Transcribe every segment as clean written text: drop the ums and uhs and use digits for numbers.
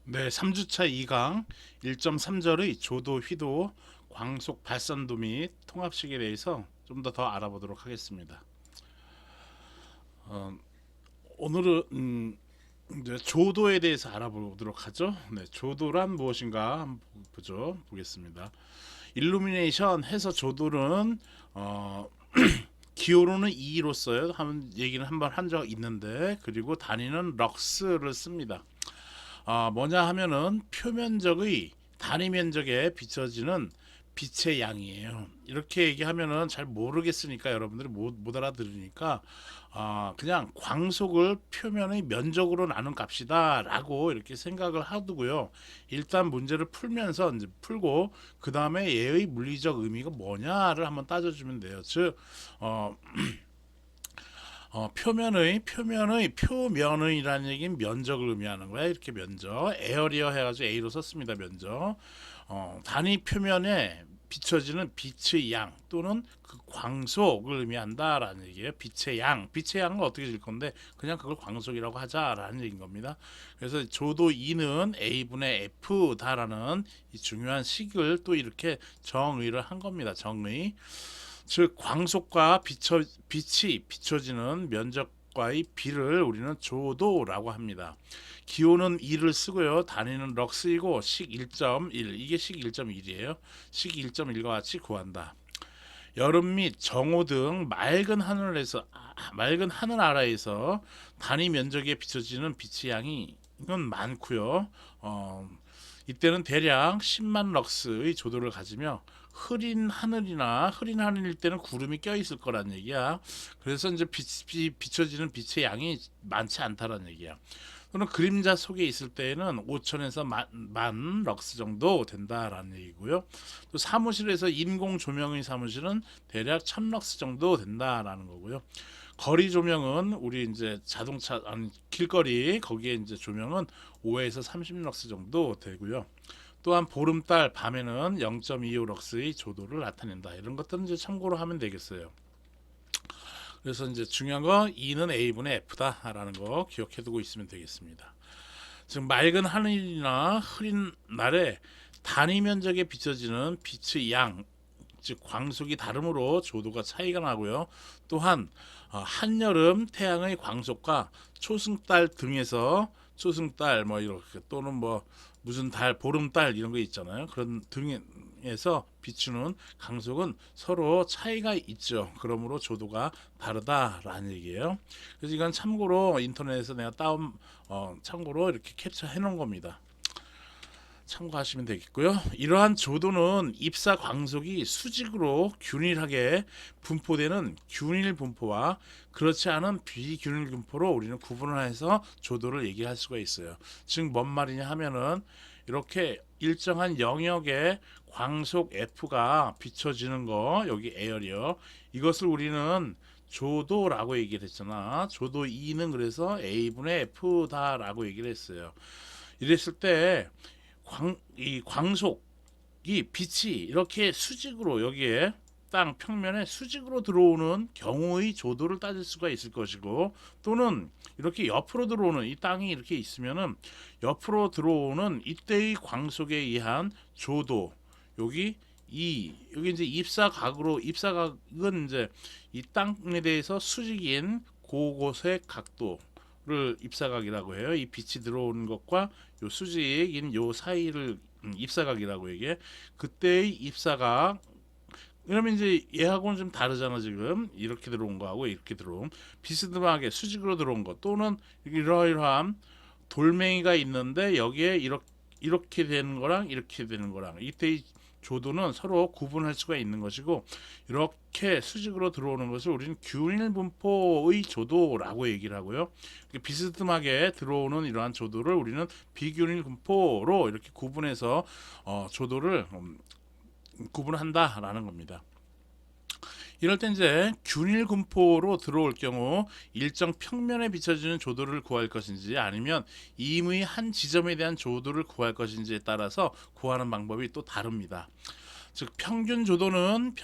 네, 3주차 2강 1.3절의 조도, 휘도, 광속 발산도 및 통합식에 대해서 좀 더 알아보도록 하겠습니다. 어, 오늘은 이제 조도에 대해서 알아보도록 하죠. 네, 조도란 무엇인가 한번 보겠습니다. 일루미네이션 해서 조도는 기호로는 2로써요. 한 얘기는 한번 한 적 있는데, 그리고 단위는 럭스를 씁니다. 뭐냐 하면은 표면적의 단위 면적에 비춰지는 빛의 양이에요. 이렇게 얘기하면은 잘 모르겠으니까 여러분들이 못 알아들으니까 그냥 광속을 표면의 면적으로 나눈 값이다라고 이렇게 생각을 하두고요. 일단 문제를 풀면서 이제 풀고 그 다음에 얘의 물리적 의미가 뭐냐를 한번 따져주면 돼요. 즉 표면의라는 얘기는 면적을 의미하는 거야. 이렇게 면적 에어리어 해가지고 A로 썼습니다. 면적 단위 표면에 비춰지는 빛의 양 또는 그 광속을 의미한다라는 얘기예요. 빛의 양은 어떻게 질 건데 그냥 그걸 광속이라고 하자라는 얘기인 겁니다. 그래서 조도 2는 A분의 F다라는 이 중요한 식을 또 이렇게 정의를 한 겁니다. 정의. 즉 광속과 빛이 비춰지는 면적과의 비를 우리는 조도라고 합니다. 기호는 2를 쓰고요. 단위는 럭스이고 식 1.1 이게 식 1.1이에요. 식 1.1과 같이 구한다. 여름 및 정오 등 맑은 하늘 아래에서 단위 면적에 비춰지는 빛의 양이 이건 많고요. 이때는 대략 10만 럭스의 조도를 가지며 흐린 하늘일 때는 구름이 껴 있을 거란 얘기야. 그래서 이제 비춰지는 빛의 양이 많지 않다라는 얘기야. 또는 그림자 속에 있을 때에는 5천에서 만 럭스 정도 된다라는 얘기고요. 또 사무실에서 인공 조명의 사무실은 대략 1000럭스 정도 된다라는 거고요. 거리 조명은 우리 이제 자동차 아니 길거리 거기에 이제 조명은 5에서 30럭스 정도 되고요. 또한 보름달 밤에는 0.25럭스의 조도를 나타낸다. 이런 것들은 이제 참고로 하면 되겠어요. 그래서 이제 중요한 거 2는 A분의 F다라는 거 기억해두고 있으면 되겠습니다. 즉 맑은 하늘이나 흐린 날에 단위 면적에 비춰지는 빛의 양, 즉 광속이 다르므로 조도가 차이가 나고요. 또한 한여름 태양의 광속과 초승달 등에서 초승달 뭐 이렇게 또는 뭐 무슨 달 보름달 이런 거 있잖아요. 그런 등에서 비추는 강속은 서로 차이가 있죠. 그러므로 조도가 다르다라는 얘기예요. 그래서 이건 참고로 인터넷에서 내가 참고로 이렇게 캡처해 놓은 겁니다. 참고하시면 되겠고요. 이러한 조도는 입사 광속이 수직으로 균일하게 분포되는 균일 분포와 그렇지 않은 비균일 분포로 우리는 구분을 해서 조도를 얘기할 수가 있어요. 즉 뭔 말이냐 하면은 이렇게 일정한 영역에 광속 F가 비춰지는 거 여기 에어리어 이것을 우리는 조도라고 얘기를 했잖아. 조도 2는 그래서 A분의 F다라고 얘기를 했어요. 이랬을 때 이 광속이 빛이 이렇게 수직으로 여기에 땅 평면에 수직으로 들어오는 경우의 조도를 따질 수가 있을 것이고 또는 이렇게 옆으로 들어오는 이 땅이 이렇게 있으면은 옆으로 들어오는 이때의 광속에 의한 조도 여기 이제 입사각은 이제 이 땅에 대해서 수직인 그곳의 각도를 입사각이라고 해요. 이 빛이 들어오는 것과 요 수직인 요 사이를 입사각이라고 얘기해. 그때의 입사각 그러면 이제 얘하고는 좀 다르잖아. 지금 이렇게 들어온 거하고 이렇게 들어온 비스듬하게 수직으로 들어온 거 또는 이러이러한 돌멩이가 있는데 여기에 이렇게 되는 거랑 이렇게 되는 거랑 이때의 조도는 서로 구분할 수가 있는 것이고 이렇게 수직으로 들어오는 것을 우리는 균일 분포의 조도라고 얘기를 하고요. 비스듬하게 들어오는 이러한 조도를 우리는 비균일 분포로 이렇게 구분해서 조도를 구분한다라는 겁니다. 이럴 때 이제 균일 분포로 들어올 경우 일정 평면에 비춰지는 조도를 구할 것인지 아니면 임의 한 지점에 대한 조도를 구할 것인지에 따라서 구하는 방법이 또 다릅니다. 즉 평균 조도는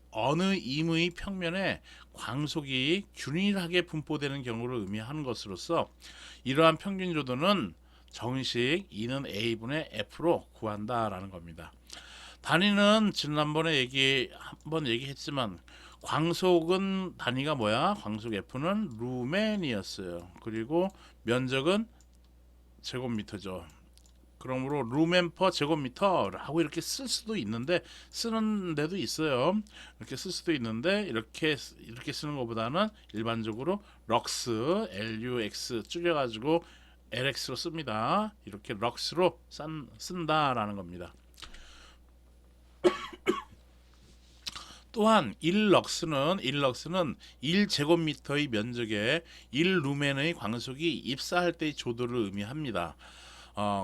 어느 임의 평면에 광속이 균일하게 분포되는 경우를 의미하는 것으로서 이러한 평균 조도는 정식 E는 A분의 F로 구한다라는 겁니다. 단위는 지난번에 한번 얘기했지만 광속은 단위가 뭐야? 광속 F는 루멘이었어요. 그리고 면적은 제곱미터죠. 그러므로 루멘 퍼 제곱미터라고 이렇게 쓸 수도 있는데, 쓰는 데도 있어요. 이렇게 쓸 수도 있는데 이렇게 쓰는 것보다는 일반적으로 럭스 LUX 줄여가지고 LX로 씁니다. 이렇게 럭스로 쓴다라는 겁니다. 또한 1럭스는 1제곱미터의 면적에 1루멘의 광속이 입사할 때의 조도를 의미합니다.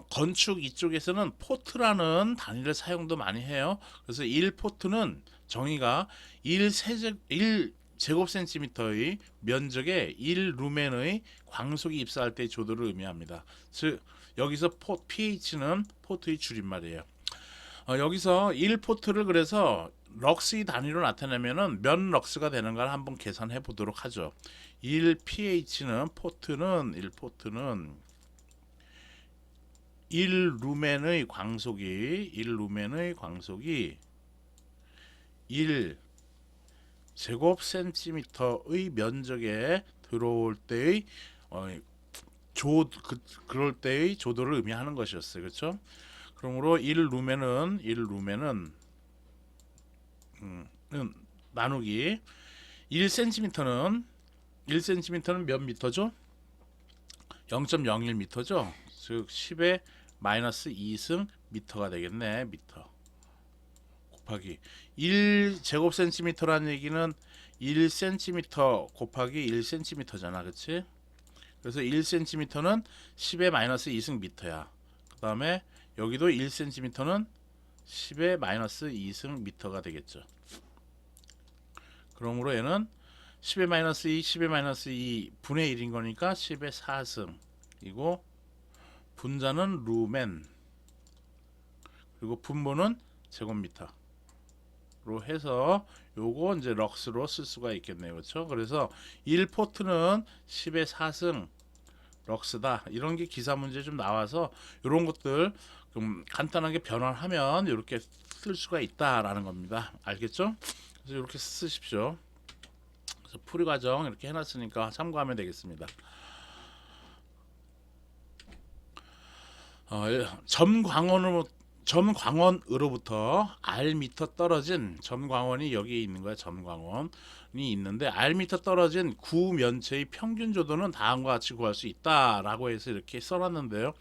건축 이쪽에서는 포트라는 단위를 사용도 많이 해요. 그래서 1포트는 정의가 1제곱센티미터의 면적에 1루멘의 광속이 입사할 때의 조도를 의미합니다. 즉 여기서 pH는 포트의 줄임말이에요. 여기서 1포트를 그래서 럭스의 단위로 나타내면은 몇 럭스가 되는가를 한번 계산해 보도록 하죠. 1pH는 포트는 1루멘의 광속이 1 제곱센티미터의 면적에 들어올 때의 그럴 때의 조도를 의미하는 것이었어요. 그렇죠? 그러므로 1루멘은 나누기 1cm는 몇 미터죠? 0.01m죠. 즉 10의 마이너스 2승 미터가 되겠네. 미터 곱하기 1제곱센티미터라는 얘기는 1cm 곱하기 1cm잖아. 그치? 그래서 1cm는 10의 마이너스 2승 미터야. 그 다음에 여기도 1cm는 10의 마이너스 2승 미터가 되겠죠. 그러므로 얘는 10의 마이너스 2, 10의 마이너스 2 분의 1인 거니까 10의 4승이고, 분자는 루멘, 그리고 분모는 제곱미터로 해서 요거 이제 럭스로 쓸 수가 있겠네요. 그렇죠? 그래서 1포트는 10의 4승 럭스다. 이런 게 기사 문제 좀 나와서 이런 것들 좀 간단하게 변환하면 이렇게 쓸 수가 있다라는 겁니다. 알겠죠? 그래서 이렇게 쓰십시오. 그래서 풀이 과정 이렇게 해놨으니까 참고하면 되겠습니다. 점광원으로부터 R미터 떨어진, 점광원이 여기에 있는 거야. 점광원이 있는데 R미터 떨어진 구면체의 평균 조도는 다음과 같이 구할 수 있다라고 해서 이렇게 써놨는데요.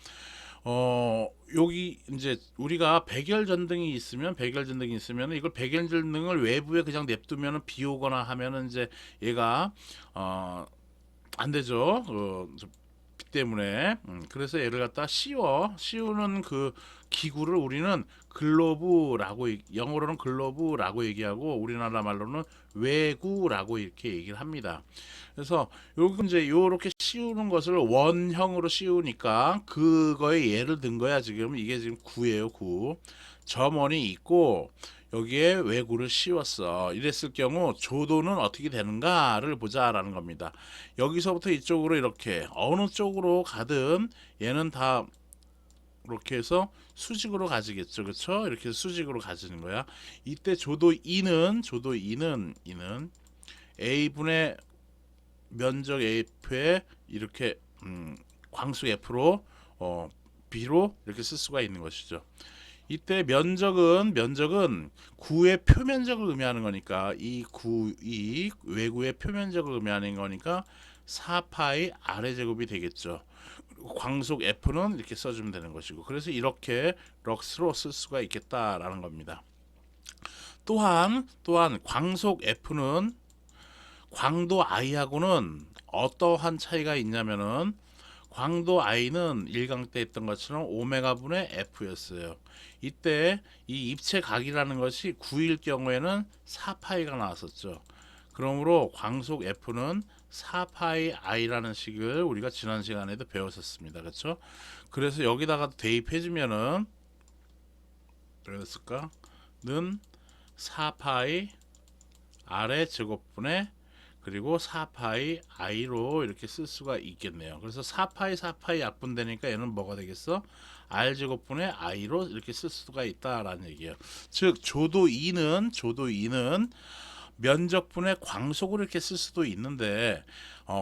여기 이제 우리가 백열전등이 있으면 이걸 백열전등을 외부에 그냥 냅두면은 비 오거나 하면은 이제 얘가 안 되죠. 비 때문에. 그래서 얘를 갖다 씌우는 그 기구를 우리는 글로브라고, 영어로는 글로브라고 얘기하고 우리나라 말로는 외구라고 이렇게 얘기를 합니다. 그래서 요기 이제 요렇게 씌우는 것을 원형으로 씌우니까 그거에 예를 든 거야. 지금 이게 지금 9예요. 9. 점원이 있고 여기에 외구를 씌웠어. 이랬을 경우 조도는 어떻게 되는가를 보자라는 겁니다. 여기서부터 이쪽으로 이렇게 어느 쪽으로 가든 얘는 다 이렇게 해서 수직으로 가지겠죠. 그렇죠? 이렇게 해서 수직으로 가지는 거야. 이때 조도 2는 A분의 면적 F에 이렇게 광수 F로 B로 이렇게 쓸 수가 있는 것이죠. 이때 면적은 구의 표면적을 의미하는 거니까 이 외구의 표면적을 의미하는 거니까 4파이 아래 제곱이 되겠죠. 광속 F는 이렇게 써주면 되는 것이고, 그래서 이렇게 럭스로 쓸 수가 있겠다라는 겁니다. 또한 광속 F는 광도 I하고는 어떠한 차이가 있냐면은, 광도 I는 일강 때 했던 것처럼 오메가분의 F였어요. 이때 이 입체 각이라는 것이 9일 경우에는 4파이가 나왔었죠. 그러므로 광속 F는 4파이 I라는 식을 우리가 지난 시간에도 배웠었습니다. 그렇죠? 그래서 여기다가 대입해주면은 그랬을까? 는 4파이 R의 제곱분의 그리고 4파이 i로 이렇게 쓸 수가 있겠네요. 그래서 4파이 약분되니까 얘는 뭐가 되겠어? r제곱분의 i로 이렇게 쓸 수가 있다라는 얘기예요. 즉 조도 2는 면적분의 광속으로 이렇게 쓸 수도 있는데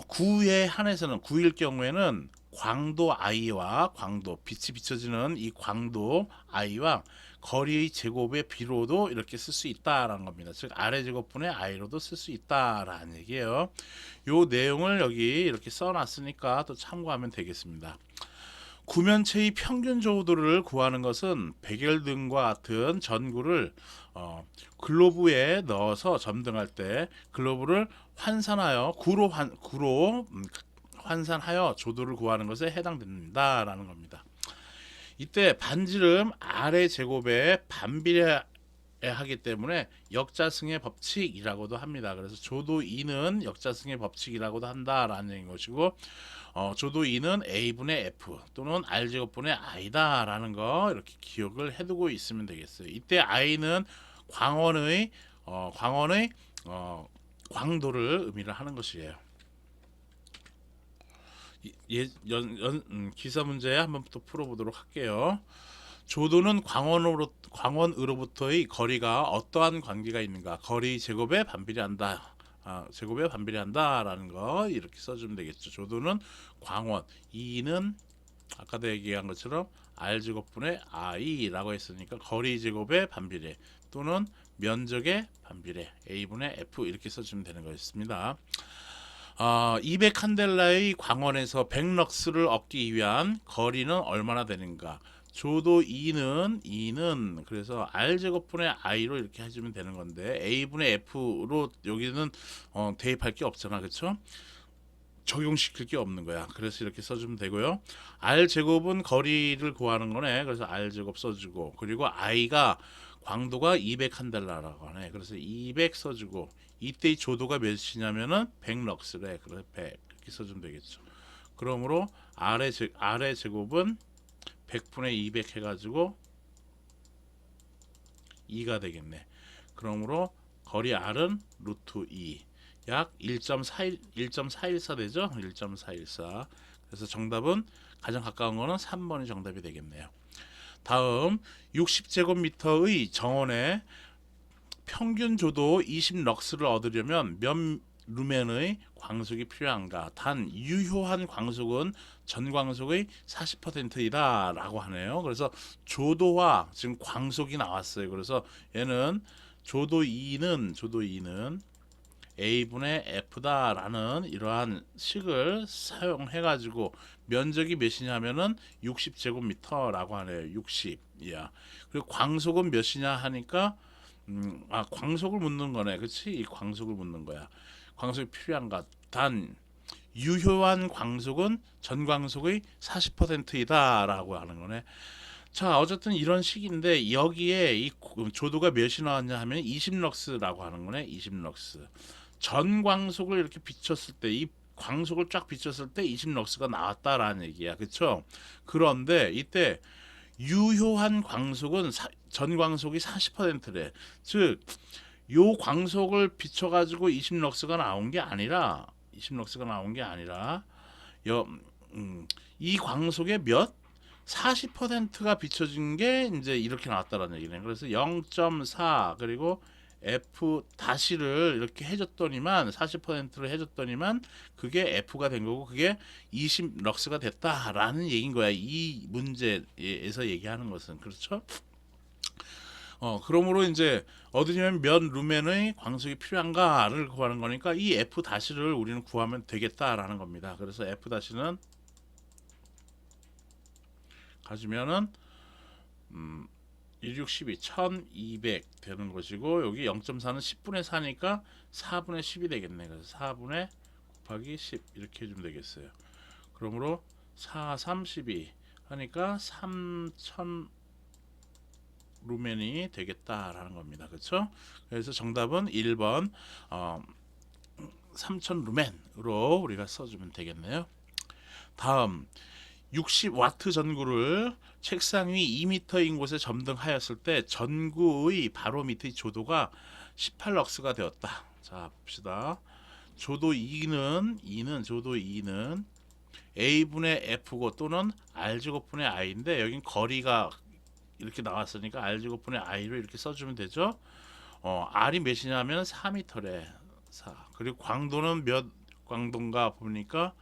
구에 한해서는 구일 경우에는 광도 i와 빛이 비춰지는 이 광도 i와 거리의 제곱의 비로도 이렇게 쓸 수 있다라는 겁니다. 즉 아래 제곱분의 i로도 쓸 수 있다라는 얘기예요. 요 내용을 여기 이렇게 써놨으니까 또 참고하면 되겠습니다. 구면체의 평균 조도를 구하는 것은 백열등과 같은 전구를 글로브에 넣어서 점등할 때 글로브를 환산하여 구로 환산하여 조도를 구하는 것에 해당된다라는 겁니다. 이때 반지름 아래 제곱에 반비례하기 때문에 역자승의 법칙이라고도 합니다. 그래서 조도 2는 역자승의 법칙이라고도 한다라는 것이고 조도 2는 a분의 f 또는 r제곱분의 i다라는 거 이렇게 기억을 해두고 있으면 되겠어요. 이때 i는 광원의 광도를 의미를 하는 것이에요. 기사 문제 한번 또 풀어보도록 할게요. 조도는 광원으로부터의 거리가 어떠한 관계가 있는가? 거리 제곱에 반비례한다. 제곱에 반비례한다라는 거 이렇게 써주면 되겠죠. 조도는 광원, 2는 아까도 얘기한 것처럼 r제곱분의 i라고 했으니까 거리 제곱에 반비례 또는 면적의 반비례 a분의 f 이렇게 써주면 되는 거였습니다. 200칸델라의 광원에서 100럭스를 얻기 위한 거리는 얼마나 되는가? 조도 2는 그래서 r제곱분의 i로 이렇게 해주면 되는 건데 a분의 f로 여기는 대입할 게 없잖아, 그렇죠? 적용시킬 게 없는 거야. 그래서 이렇게 써주면 되고요. r제곱은 거리를 구하는 거네. 그래서 r제곱 써주고 그리고 i가 광도가 200칸델라라고 하네. 그래서 200 써주고 이때의 조도가 몇이냐면은 100럭스래. 그래서 100 이렇게 써주면 되겠죠. 그러므로 아래 제곱은 100분의 200 해가지고 2가 되겠네. 그러므로 거리 r은 루트 2 약 1.414 되죠. 1.414. 그래서 정답은 가장 가까운 거는 3번이 정답이 되겠네요. 다음 60제곱미터의 정원에 평균 조도 20럭스를 얻으려면 몇 루멘의 광속이 필요한가? 단 유효한 광속은 전 광속의 40%이다 라고 하네요. 그래서 조도와 지금 광속이 나왔어요. 그래서 얘는 조도 2는 a분의 f다라는 이러한 식을 사용해 가지고 면적이 몇이냐면은 60제곱미터라고 하네요. 60. 야. 그리고 광속은 몇이냐 하니까 광속을 묻는 거네. 그렇지? 이 광속을 묻는 거야. 광속이 필요한가? 단 유효한 광속은 전 광속의 40%이다라고 하는 거네. 자, 어쨌든 이런 식인데 여기에 이 조도가 몇이 나왔냐 하면 20럭스라고 하는 거네. 20럭스. 전 광속을 이렇게 비췄을 때 이 광속을 쫙 비췄을 때 20럭스가 나왔다라는 얘기야. 그렇죠? 그런데 이때 유효한 광속은 전 광속이 40%래. 즉, 요 광속을 비춰 가지고 20럭스가 나온 게 아니라 이 광속의 몇 40%가 비춰진 게 이제 이렇게 나왔다라는 얘기네. 그래서 0.4 그리고 F 다시를 이렇게 해줬더니만 40%를 해줬더니만 그게 F가 된 거고 그게 20럭스가 됐다라는 얘기인 거야. 이 문제에서 얘기하는 것은 그렇죠. 그러므로 이제 얻으려면 몇 루멘의 광속이 필요한가를 구하는 거니까 이 F 다시를 우리는 구하면 되겠다라는 겁니다. 그래서 F 다시는 가지면은 1612 1200 되는 것이고 여기 0.4는 10분의 4니까 4분의 10이 되겠네. 그래서 4분의 곱하기 10 이렇게 해주면 되겠어요. 그러므로 4, 3, 12 하니까 3000 루멘이 되겠다라는 겁니다. 그렇죠? 그래서 정답은 1번 3000 루멘으로 우리가 써주면 되겠네요. 다음 60와트 전구를 책상 위 2m인 곳에 점등하였을 때 전구의 바로 밑의 조도가 18럭스가 되었다. 자, 봅시다. 조도 2는 조도 2는 a분의 f고 또는 r제곱분의 i인데 여긴 거리가 이렇게 나왔으니까 r제곱분의 i로 이렇게 써주면 되죠. r이 몇이냐면 4m래. 4. 그리고 광도는 몇 광도인가 보니까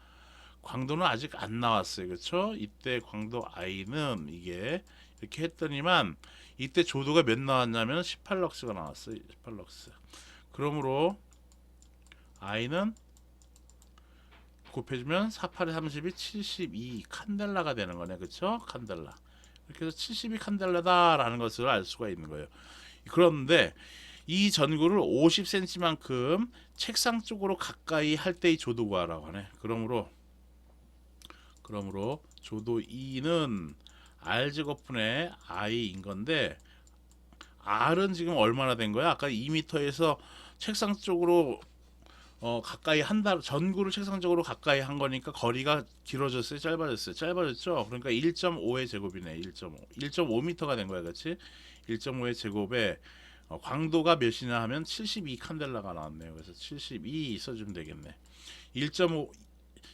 광도는 아직 안 나왔어요. 그렇죠? 이때 광도 i는 이게 이렇게 했더니만 이때 조도가 몇 나왔냐면 18럭스가 나왔어요. 18럭스. 그러므로 i는 곱해주면 48에 32, 72 칸델라가 되는 거네. 그렇죠? 칸델라. 이렇게 해서 72 칸델라다라는 것을 알 수가 있는 거예요. 그런데 이 전구를 50cm만큼 책상 쪽으로 가까이 할 때의 조도 구하라고 하네. 그러므로 조도 2는 r제곱분의 i인 건데 r은 지금 얼마나 된 거야? 아까 2m에서 책상 쪽으로 가까이 한다. 전구를 책상 쪽으로 가까이 한 거니까 거리가 길어졌어요, 짧아졌어요? 짧아졌죠. 그러니까 1.5의 제곱이네. 1.5m가 된 거야. 그렇지? 1.5의 제곱에 광도가 몇이냐 하면 72 칸델라가 나왔네요. 그래서 72 써주면 되겠네. 1.5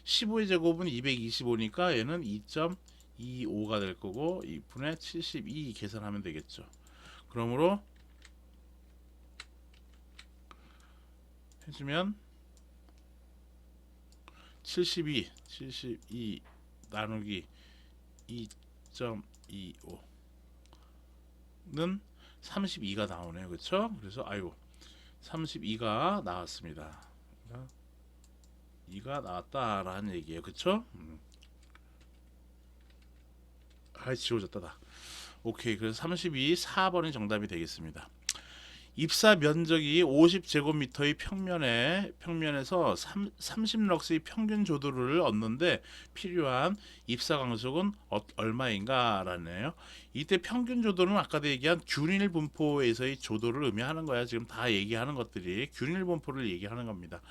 15의 제곱은 225니까 얘는 2.25가 될 거고 2분의 72 계산하면 되겠죠. 그러므로 해주면 72 나누기 2.25는 32가 나오네요. 그렇죠? 그래서 아이고 32가 나왔습니다. 2가 나왔다라는 얘기예요. 그쵸? 아이 지워졌다 다. 오케이. 그래서 32 4번이 정답이 되겠습니다. 입사 면적이 50제곱미터의 평면에서 30럭스의 평균 조도를 얻는데 필요한 입사 광속은 얼마인가라네요. 이때 평균 조도는 아까도 얘기한 균일 분포에서의 조도를 의미하는 거야. 지금 다 얘기하는 것들이 균일 분포를 얘기하는 겁니다.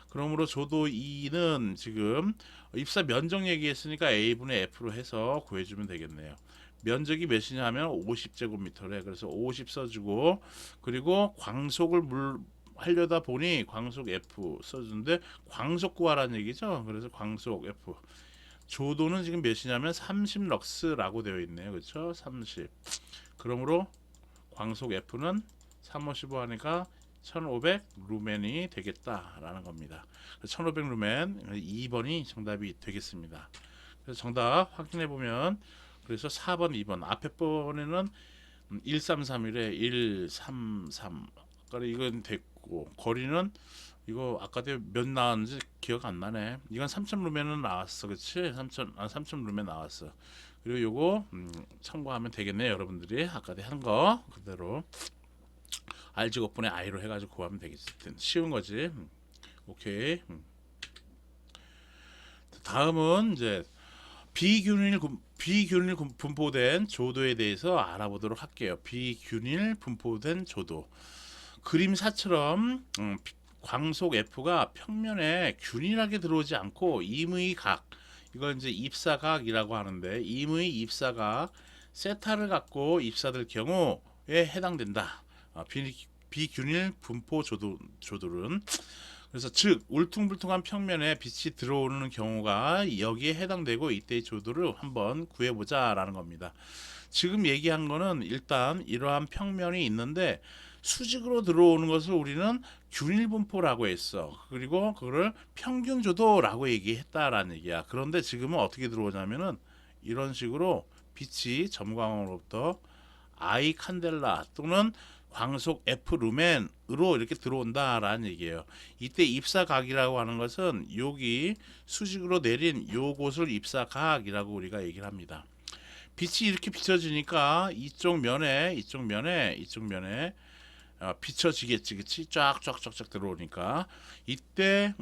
그러므로 조도 2는 지금 입사 면적 얘기했으니까 a분의 f로 해서 구해주면 되겠네요. 면적이 몇이냐 하면 50제곱미터래. 그래서 50 써주고 그리고 광속을 하려다 보니 광속 F 써주는데 광속 구하라는 얘기죠. 그래서 광속 F 조도는 지금 몇이냐면 30럭스라고 되어 있네요. 그렇죠? 30. 그러므로 광속 F는 3, 5, 15 하니까 1500 루멘이 되겠다라는 겁니다. 1500 루멘 2번이 정답이 되겠습니다. 그래서 정답 확인해 보면 그래서 4번, 2번 앞에 번에는 1331에 133 아까 이건 됐고 거리는 이거 아까 몇 나왔는지 기억 안 나네. 이건 3000 루멘은 나왔어. 그치? 3000 루멘 나왔어. 그리고 요거 참고하면 되겠네요. 여러분들이 아까 한 거 그대로 r제곱분의 i로 해가지고 구하면 되겠지. 쉬운 거지. 오케이. 다음은 이제 비균일 분포된 조도에 대해서 알아보도록 할게요. 비균일 분포된 조도. 그림사처럼 광속 F가 평면에 균일하게 들어오지 않고 임의 각, 이걸 이제 입사각이라고 하는데 임의 입사각 세타를 갖고 입사될 경우에 해당된다. 비균일 분포 조도는 그래서 즉 울퉁불퉁한 평면에 빛이 들어오는 경우가 여기에 해당되고 이때의 조도를 한번 구해보자라는 겁니다. 지금 얘기한 거는 일단 이러한 평면이 있는데 수직으로 들어오는 것을 우리는 균일분포라고 했어. 그리고 그거를 평균조도라고 얘기했다라는 얘기야. 그런데 지금은 어떻게 들어오냐면은 이런 식으로 빛이 점광으로부터 I 칸델라 또는 광속 F 루멘으로 이렇게 들어온다라는 얘기예요. 이때 입사각이라고 하는 것은 여기 수직으로 내린 요곳을 입사각이라고 우리가 얘기를 합니다. 빛이 이렇게 비춰지니까 이쪽 면에 비춰지겠지, 그치? 쫙쫙쫙쫙 들어오니까 이때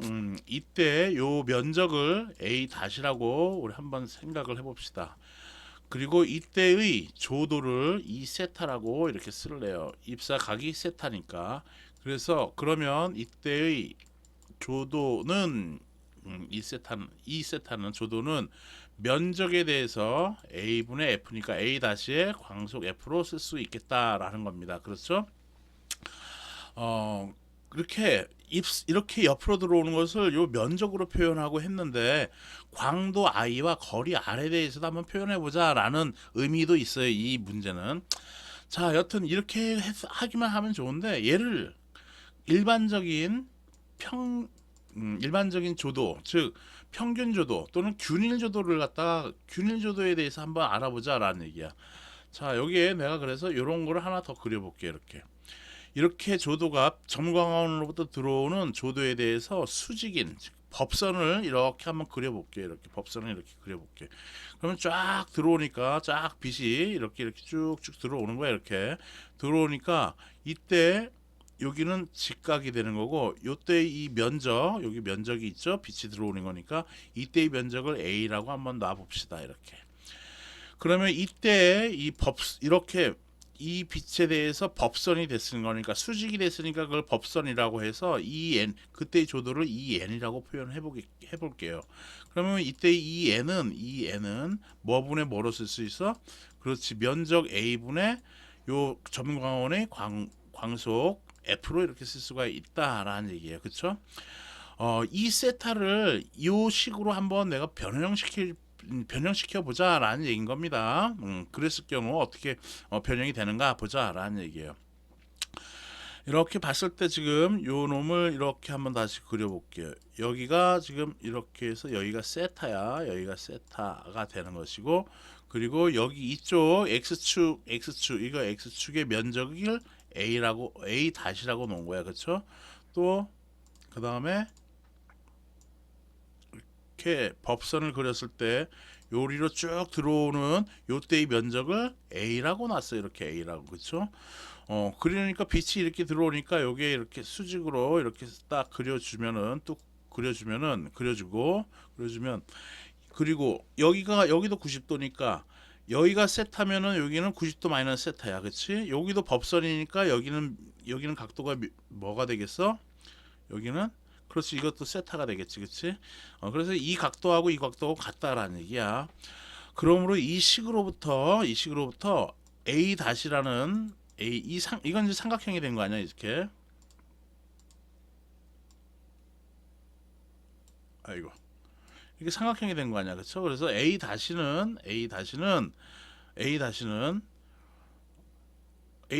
요 면적을 A 다시라고 우리 한번 생각을 해봅시다. 그리고 이때의 조도를 2세타라고 이렇게 쓸래요. 입사각이 세타니까. 그래서 그러면 이때의 조도는 2세타는 조도는 면적에 대해서 A분의 F니까 A 다시의 광속 F로 쓸 수 있겠다라는 겁니다. 그렇죠? 그렇게 이렇게 옆으로 들어오는 것을 요 면적으로 표현하고 했는데 광도 i와 거리 r에 대해서도 한번 표현해 보자라는 의미도 있어요. 이 문제는. 자, 여튼 이렇게 하기만 하면 좋은데 얘를 일반적인 일반적인 조도, 즉 평균 조도 또는 균일 조도를 갖다가 균일 조도에 대해서 한번 알아보자라는 얘기야. 자, 여기에 내가 그래서 이런 거를 하나 더 그려볼게. 이렇게 조도가 점광원으로부터 들어오는 조도에 대해서 수직인 즉 법선을 이렇게 한번 그려볼게. 이렇게 법선을 이렇게 그려볼게. 그러면 쫙 들어오니까 쫙 빛이 이렇게 쭉쭉 들어오는 거야. 이렇게 들어오니까 이때 여기는 직각이 되는 거고 요때 이 면적 여기 면적이 있죠. 빛이 들어오는 거니까 이때의 면적을 A라고 한번 놔 봅시다. 이렇게. 그러면 이때 이렇게 이 빛에 대해서 법선이 됐은 거니까 수직이 됐으니까 그걸 법선이라고 해서 EN 그때의 조도를 EN이라고 표현해 볼게요. 그러면 이때 EN은 뭐분의 뭐로 쓸 수 있어? 그렇지 면적 A분의 요 점광원의 광속 F로 이렇게 쓸 수가 있다라는 얘기예요. 그렇죠? 이 세타를 이 식으로 한번 내가 변형시켜 보자라는 얘기인 겁니다. 그랬을 경우 어떻게 변형이 되는가 보자라는 얘기예요. 이렇게 봤을 때 지금 요 놈을 이렇게 한번 다시 그려볼게요. 여기가 지금 이렇게 해서 여기가 세타야. 여기가 세타가 되는 것이고 그리고 여기 이쪽 x축 이거 x축의 면적을 a 다시라고 놓은 거야. 그렇죠? 또 그 다음에 이렇게 법선을 그렸을 때 요리로 쭉 들어오는 요때의 면적을 A라고 놨어요. 이렇게 A라고. 그렇죠? 그러니까 빛이 이렇게 들어오니까 요게 이렇게 수직으로 이렇게 딱 그려주면은 또 그려주면 그리고 여기도 90도니까 여기가 세타면은 여기는 90도 마이너스 세타야. 그렇지? 여기도 법선이니까 여기는 각도가 뭐가 되겠어? 여기는 그렇지 이것도 세타가 되겠지. 그렇지? 그래서 이 각도하고 이 각도하고 같다라는 얘기야. 그러므로 이 식으로부터 A 다시라는 이건 이제 삼각형이 된 거 아니야. 이렇게 아이고 이게 삼각형이 된 거 아니야. 그렇죠? 그래서 A 다시는 A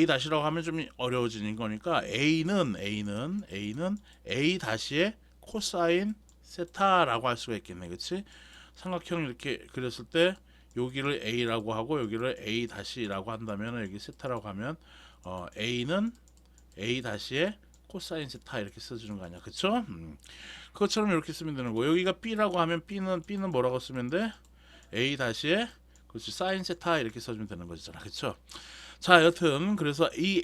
다시라고 하면 좀 어려워지는 거니까 A는 A 다시의 코사인 세타라고 할 수가 있겠네. 그렇지? 삼각형 이렇게 그렸을 때 여기를 A라고 하고 여기를 A 다시라고 한다면 여기 세타라고 하면 A는 A 다시의 코사인 세타 이렇게 써주는 거 아니야. 그쵸? 그것처럼 이렇게 쓰면 되는 거. 여기가 B라고 하면 B는 뭐라고 쓰면 돼? A 다시의 그렇지 사인 세타 이렇게 써주면 되는 거잖아. 그쵸? 자, 여튼 그래서 이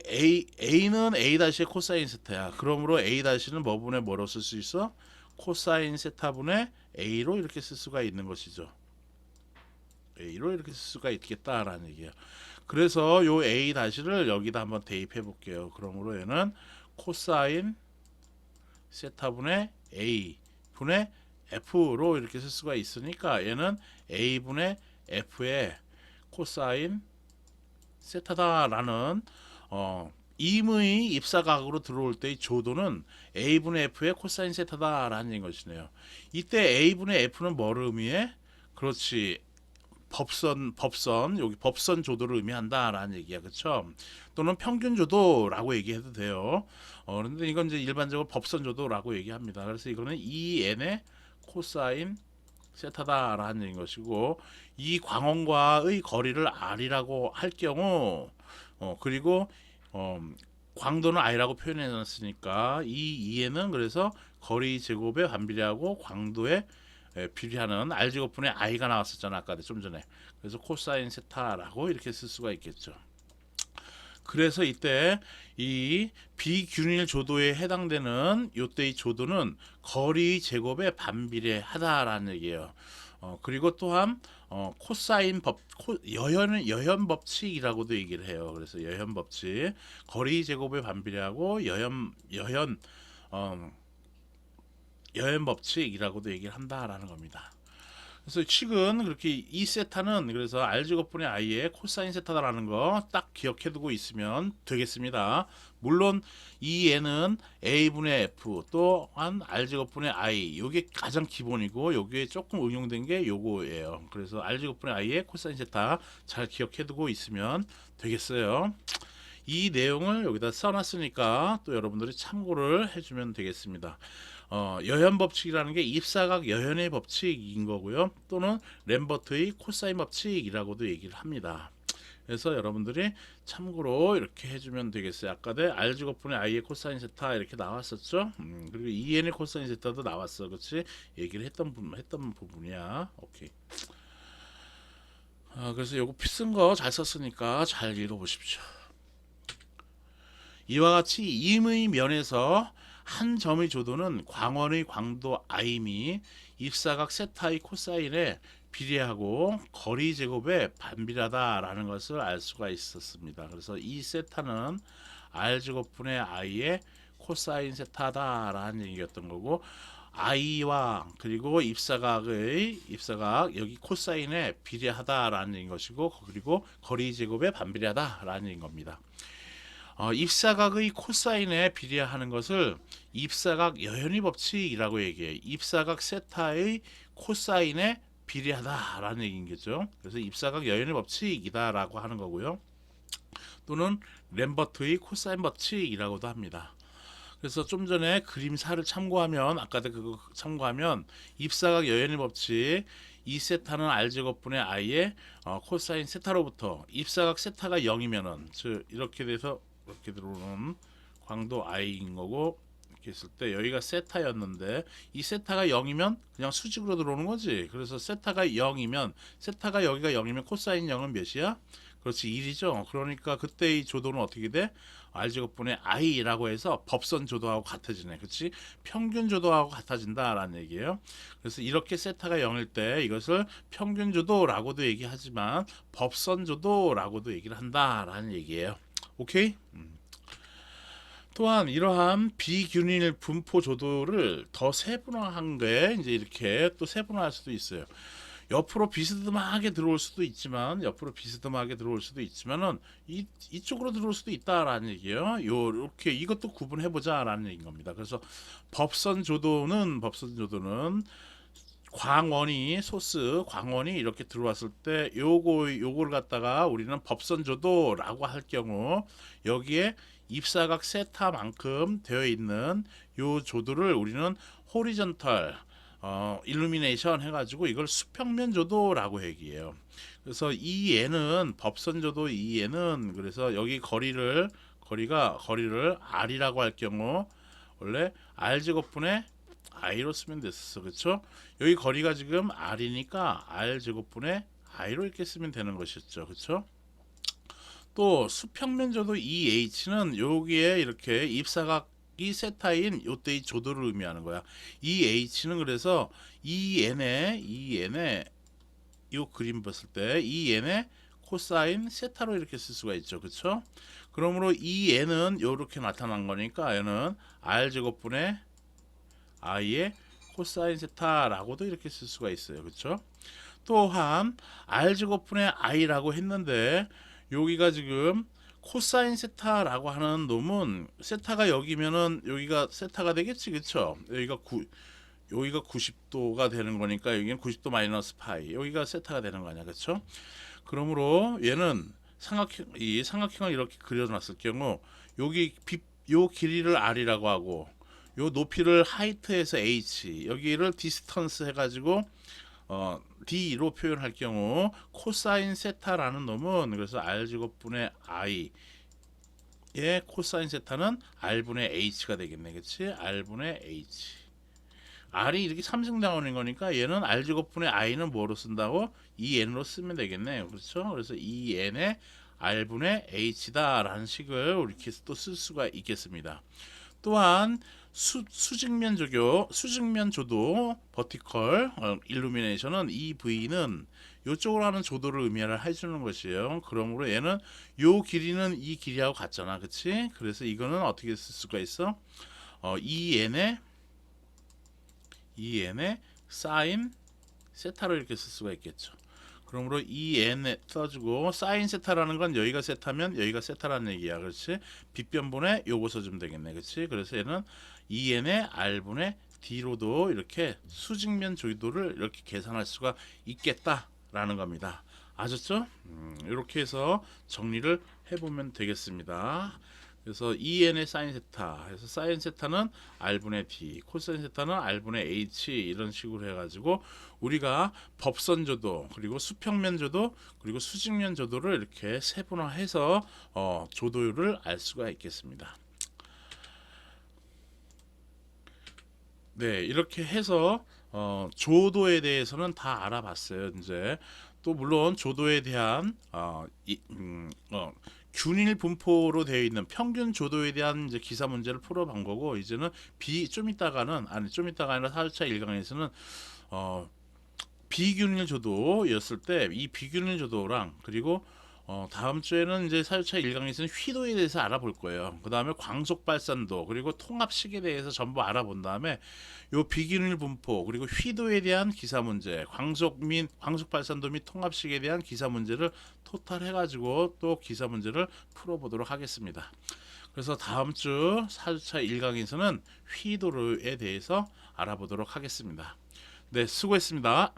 A는 A 다시의 코사인 세타야. 그러므로 A 다시는 뭐분의 뭐로 쓸 수 있어? 코사인 세타분의 A로 이렇게 쓸 수가 있는 것이죠. A로 이렇게 쓸 수가 있겠다라는 얘기예요. 그래서 요 A 다시를 여기다 한번 대입해 볼게요. 그러므로 얘는 코사인 세타분의 A 분의 F로 이렇게 쓸 수가 있으니까 얘는 A분의 F의 코사인 세타다라는 임의 입사각으로 들어올 때의 조도는 A분의 F의 코사인 세타다라는 것이네요. 이때 A분의 F는 뭐를 의미해? 그렇지. 여기 법선 조도를 의미한다라는 얘기야. 그렇죠? 또는 평균 조도라고 얘기해도 돼요. 그런데 이건 이제 일반적으로 법선 조도라고 얘기합니다. 그래서 이거는 2n의 코사인 세타다라는 것이고 이 광원과의 거리를 r이라고 할 경우 그리고 광도는 i라고 표현해 놨으니까 이 2n은 그래서 거리 제곱에 반비례하고 광도에 비례하는 r 제곱분의 i가 나왔었잖아. 아까 좀 전에. 그래서 코사인 세타라고 이렇게 쓸 수가 있겠죠. 그래서 이때 이 비균일 조도에 해당되는 요때의 조도는 거리 제곱에 반비례하다라는 얘기예요. 그리고 또한 코사인 여현 법칙이라고도 얘기를 해요. 그래서 여현 법칙 거리 제곱에 반비례하고 여현 법칙이라고도 얘기를 한다라는 겁니다. 그래서 식은 그렇게 이 세타는 그래서 r 제곱분의 i의 코사인 세타다라는 거 딱 기억해두고 있으면 되겠습니다. 물론 이 얘는 a분의 f 또한 r 제곱분의 i 요게 가장 기본이고 여기에 조금 응용된 게 요거예요. 그래서 r 제곱분의 i의 코사인 세타 잘 기억해두고 있으면 되겠어요. 이 내용을 여기다 써놨으니까 또 여러분들이 참고를 해주면 되겠습니다. 여현 법칙이라는 게 입사각 여현의 법칙인 거고요. 또는 램버트의 코사인 법칙이라고도 얘기를 합니다. 그래서 여러분들이 참고로 이렇게 해주면 되겠어요. 아까도 r 제곱분의 i의 코사인 세타 이렇게 나왔었죠. 그리고 2n의 코사인 세타도 나왔어, 그렇지? 얘기를 했던 부분이야. 오케이. 그래서 요거 쓴 거 잘 썼으니까 잘 읽어보십시오. 이와 같이 임의 면에서 한 점의 조도는 광원의 광도 i미 입사각 세타의 코사인에 비례하고 거리 제곱에 반비례하다라는 것을 알 수가 있었습니다. 그래서 이 세타는 r 제곱분의 i의 코사인 세타다라는 얘기였던 거고, i와 그리고 입사각 여기 코사인에 비례하다라는 것이고, 그리고 거리 제곱에 반비례하다라는 얘기인 겁니다. 입사각의 코사인에 비례하는 것을 입사각 여현의 법칙이라고 얘기해요. 입사각 세타의 코사인에 비례하다라는 얘기인 거죠. 그래서 입사각 여현의 법칙이다라고 하는 거고요. 또는 램버트의 코사인 법칙이라고도 합니다. 그래서 좀 전에 그림사를 참고하면, 아까도 그거 참고하면 입사각 여현의 법칙 이 세타는 r 제곱분의 i의 코사인 세타로부터 입사각 세타가 0이면은 즉 이렇게 돼서 이렇게 들어오는 광도 i인 거고, 이렇게 했을 때 여기가 세타였는데 이 세타가 0이면 그냥 수직으로 들어오는 거지. 그래서 세타가 0이면 세타가 여기가 0이면 코사인 0은 몇이야? 그렇지, 1이죠. 그러니까 그때 이 조도는 어떻게 돼? r제곱분의 i라고 해서 법선 조도하고 같아지네. 그렇지? 평균 조도하고 같아진다라는 얘기예요. 그래서 이렇게 세타가 0일 때 이것을 평균 조도라고도 얘기하지만 법선 조도라고도 얘기를 한다라는 얘기예요. 오케이? 또한 이러한 비균일 분포 조도를 더 세분화한 게 이제 이렇게 또 세분화할 수도 있어요. 옆으로 비스듬하게 들어올 수도 있지만 이쪽으로 들어올 수도 있다라는 얘기예요. 요렇게 이것도 구분해 보자라는 얘기인 겁니다. 그래서 법선 조도는 광원이 이렇게 들어왔을 때 요거를 갖다가 우리는 법선 조도라고 할 경우 여기에 입사각 세타만큼 되어 있는 요 조도를 우리는 호리전털 일루미네이션 해가지고 이걸 수평면 조도라고 얘기해요. 그래서 이 얘는 법선 조도 이 얘는 그래서 여기 거리를 r이라고 할 경우 원래 r 제곱분의 i로 쓰면 됐었어, 그렇죠? 여기 거리가 지금 r이니까 r 제곱분의 i로 이렇게 쓰면 되는 것이었죠, 그렇죠? 또 수평면조도 EH는 여기에 이렇게 입사각 이 세타인 요때의 조도를 의미하는 거야. 이 H는 그래서 이 n의 요 그림 봤을 때 이 n의 코사인 세타로 이렇게 쓸 수가 있죠, 그렇죠? 그러므로 이 n은 요렇게 나타난 거니까 얘는 r 제곱분의 i의 코사인 세타라고도 이렇게 쓸 수가 있어요, 그렇죠? 또한 r 제곱분의 i라고 했는데 여기가 지금 코사인 세타라고 하는 놈은 세타가 여기면은 여기가 세타가 되겠지, 그쵸? 여기가 90도가 되는 거니까 여기는 90도 마이너스 파이, 여기가 세타가 되는 거 아니야, 그쵸? 그러므로 얘는 이 삼각형을 이렇게 그려놨을 경우 요 길이를 r이라고 하고 요 높이를 하이트에서 h, 여기를 디스턴스 해가지고 D로 표현할 경우 코사인 세타라는 놈은 그래서 R 제곱분의 I의 코사인 세타는 R분의 H가 되겠네, 그치? R분의 H. R이 이렇게 3승 나오는 거니까 얘는 R 제곱분의 I는 뭐로 쓴다고? 2N으로 쓰면 되겠네, 그렇죠? 그래서 2N의 R분의 H다라는 식을 이렇게 또 쓸 수가 있겠습니다. 또한 수직면 조도 버티컬 일루미네이션은 이 V는 이쪽으로 하는 조도를 의미를 해주는 것이에요. 그러므로 얘는 요 길이는 이 길이하고 같잖아, 그치? 그래서 이거는 어떻게 쓸 수가 있어? 2n의 사인 세타로 이렇게 쓸 수가 있겠죠. 그러므로 EN 써주고 사인 세타라는 건 여기가 세타면 여기가 세타라는 얘기야. 그렇지? 빗변분에 요거 써주면 되겠네. 그렇지? 그래서 얘는 EN의 R분의 D로도 이렇게 수직면 조이도를 이렇게 계산할 수가 있겠다라는 겁니다. 아셨죠? 이렇게 해서 정리를 해보면 되겠습니다. 그래서 EN의 사인 세타, 그래서 사인 세타는 R분의 D, 코사인 세타는 R분의 H 이런 식으로 해가지고 우리가 법선 조도, 그리고 수평면 조도, 그리고 수직면 조도를 이렇게 세분화해서 조도율을 알 수가 있겠습니다. 네, 이렇게 해서 조도에 대해서는 다 알아봤어요. 이제 또 물론 조도에 대한 균일 분포로 되어 있는 평균 조도에 대한 이제 기사 문제를 풀어본 거고, 이제는 좀 이따가는 아니 좀 이따가 아니라 4주차 1강에서는 비균일 조도였을 때 이 비균일 조도랑, 그리고 다음 주에는 이제 4주차 1강에서는 휘도에 대해서 알아볼 거예요. 그 다음에 광속 발산도, 그리고 통합식에 대해서 전부 알아본 다음에 요 비균일 분포, 그리고 휘도에 대한 기사 문제, 광속 발산도 및 통합식에 대한 기사 문제를 토탈 해가지고 또 기사 문제를 풀어보도록 하겠습니다. 그래서 다음 주 4주차 1강에서는 휘도에 대해서 알아보도록 하겠습니다. 네, 수고했습니다.